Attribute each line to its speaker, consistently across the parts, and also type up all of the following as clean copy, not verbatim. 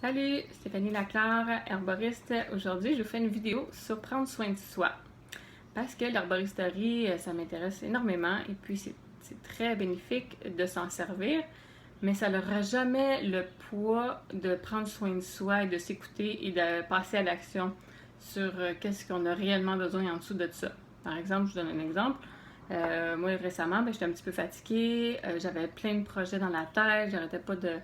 Speaker 1: Salut, Stéphanie Laclaire, herboriste. Aujourd'hui, je vous fais une vidéo sur prendre soin de soi. Parce que l'herboristerie, ça m'intéresse énormément et puis c'est très bénéfique de s'en servir, mais ça n'aura jamais le poids de prendre soin de soi et de s'écouter et de passer à l'action sur qu'est-ce qu'on a réellement besoin en dessous de ça. Par exemple, je vous donne un exemple. Moi, récemment, j'étais un petit peu fatiguée, j'avais plein de projets dans la tête, j'arrêtais pas de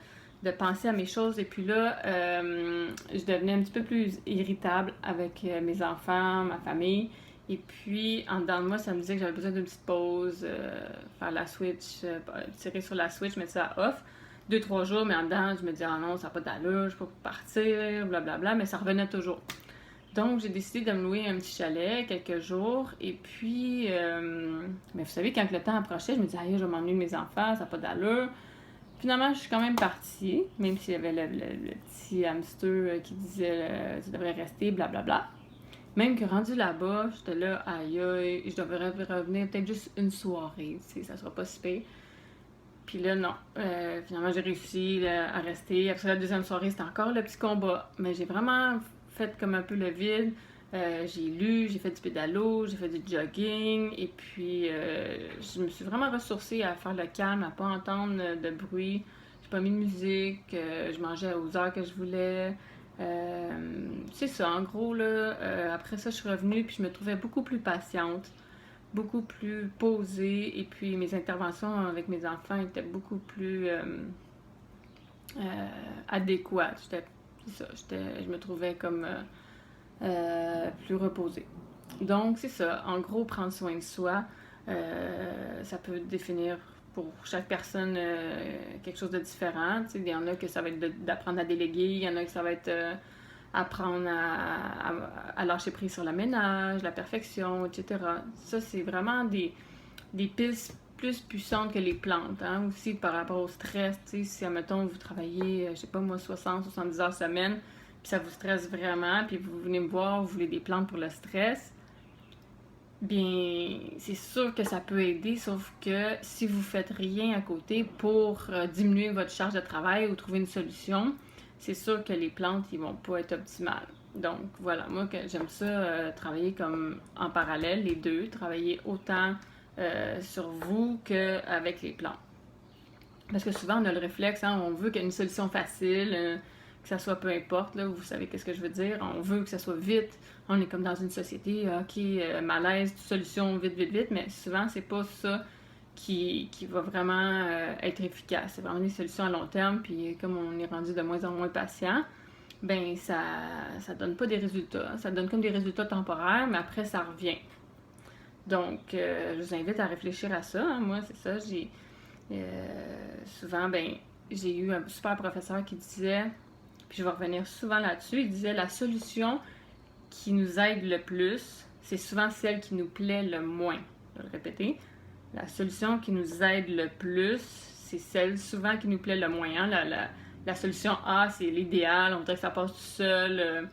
Speaker 1: penser à mes choses. Et puis là, je devenais un petit peu plus irritable avec mes enfants, ma famille. Et puis, en dedans de moi, ça me disait que j'avais besoin d'une petite pause, faire la switch, tirer sur la switch, mettre ça off. 2-3 jours, mais en dedans, je me disais, ah non, ça n'a pas d'allure, je peux pas partir, blablabla, mais ça revenait toujours. Donc, j'ai décidé de me louer un petit chalet quelques jours. Et puis, mais vous savez, quand le temps approchait, je me disais, ah, je vais m'ennuyer de mes enfants, ça n'a pas d'allure. Finalement, je suis quand même partie, même s'il y avait le petit hamster qui disait tu devrais rester, blablabla. Même que rendu là-bas, j'étais là, aïe aïe, je devrais revenir peut-être juste une soirée, tu sais, ça sera pas si pire. Puis là, non. Finalement, j'ai réussi à rester. Après la deuxième soirée, c'était encore le petit combat. Mais j'ai vraiment fait comme un peu le vide. J'ai lu, j'ai fait du pédalo, j'ai fait du jogging. Et puis, je me suis vraiment ressourcée à faire le calme, à pas entendre de bruit. J'ai pas mis de musique. Je mangeais aux heures que je voulais. C'est ça, en gros, là. Après ça, je suis revenue, puis je me trouvais beaucoup plus patiente, beaucoup plus posée, et puis mes interventions avec mes enfants étaient beaucoup plus adéquates. Je me trouvais comme plus reposée. Donc, c'est ça. En gros, prendre soin de soi, ça peut définir pour chaque personne quelque chose de différent. Il y en a que ça va être d'apprendre à déléguer, il y en a que ça va être apprendre à lâcher prise sur le ménage, la perfection, etc. Ça, c'est vraiment des pistes plus puissantes que les plantes. Hein? Aussi par rapport au stress, si, admettons, vous travaillez, je sais pas moi, 60-70 heures semaine, puis ça vous stresse vraiment, puis vous venez me voir, vous voulez des plantes pour le stress, bien, c'est sûr que ça peut aider, sauf que si vous faites rien à côté pour diminuer votre charge de travail ou trouver une solution, c'est sûr que les plantes, ils vont pas être optimales. Donc, voilà, moi, j'aime ça, travailler comme en parallèle, les deux, travailler autant sur vous qu'avec les plantes. Parce que souvent, on a le réflexe, hein, on veut qu'il y ait une solution facile, que ça soit peu importe, là, vous savez qu'est-ce que je veux dire. On veut que ça soit vite. On est comme dans une société, ok, malaise, solution, vite, vite, vite, mais souvent, c'est pas ça qui va vraiment être efficace. C'est vraiment des solutions à long terme, puis comme on est rendu de moins en moins patient, ben ça donne pas des résultats. Ça donne comme des résultats temporaires, mais après, ça revient. Donc, je vous invite à réfléchir à ça. Hein. Moi, c'est ça, souvent, j'ai eu un super professeur qui disait, puis je vais revenir souvent là-dessus, il disait la solution qui nous aide le plus, c'est souvent celle qui nous plaît le moins. Je vais le répéter. La solution qui nous aide le plus, c'est celle souvent qui nous plaît le moins. Hein? La solution A, c'est l'idéal, on voudrait que ça passe tout seul.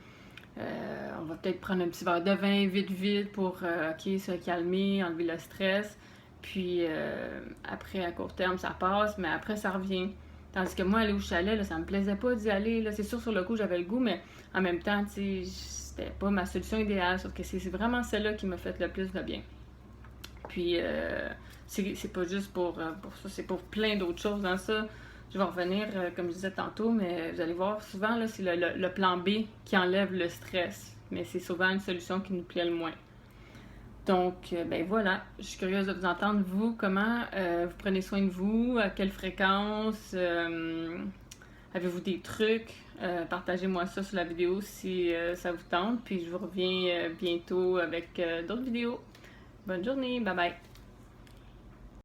Speaker 1: On va peut-être prendre un petit verre de vin vite, vite pour se calmer, enlever le stress. Puis après, à court terme, ça passe, mais après, ça revient. Tandis que moi, aller au chalet, là, ça me plaisait pas d'y aller. Là. C'est sûr, sur le coup, j'avais le goût, mais en même temps, c'était pas ma solution idéale. Sauf que c'est vraiment celle-là qui m'a fait le plus de bien. Puis, c'est pas juste pour ça, c'est pour plein d'autres choses dans ça. Je vais revenir, comme je disais tantôt, mais vous allez voir, souvent, là, c'est le plan B qui enlève le stress. Mais c'est souvent une solution qui nous plaît le moins. Donc, ben voilà, je suis curieuse de vous entendre, vous, comment vous prenez soin de vous, à quelle fréquence, avez-vous des trucs, partagez-moi ça sur la vidéo si ça vous tente, puis je vous reviens bientôt avec d'autres vidéos. Bonne journée, bye bye!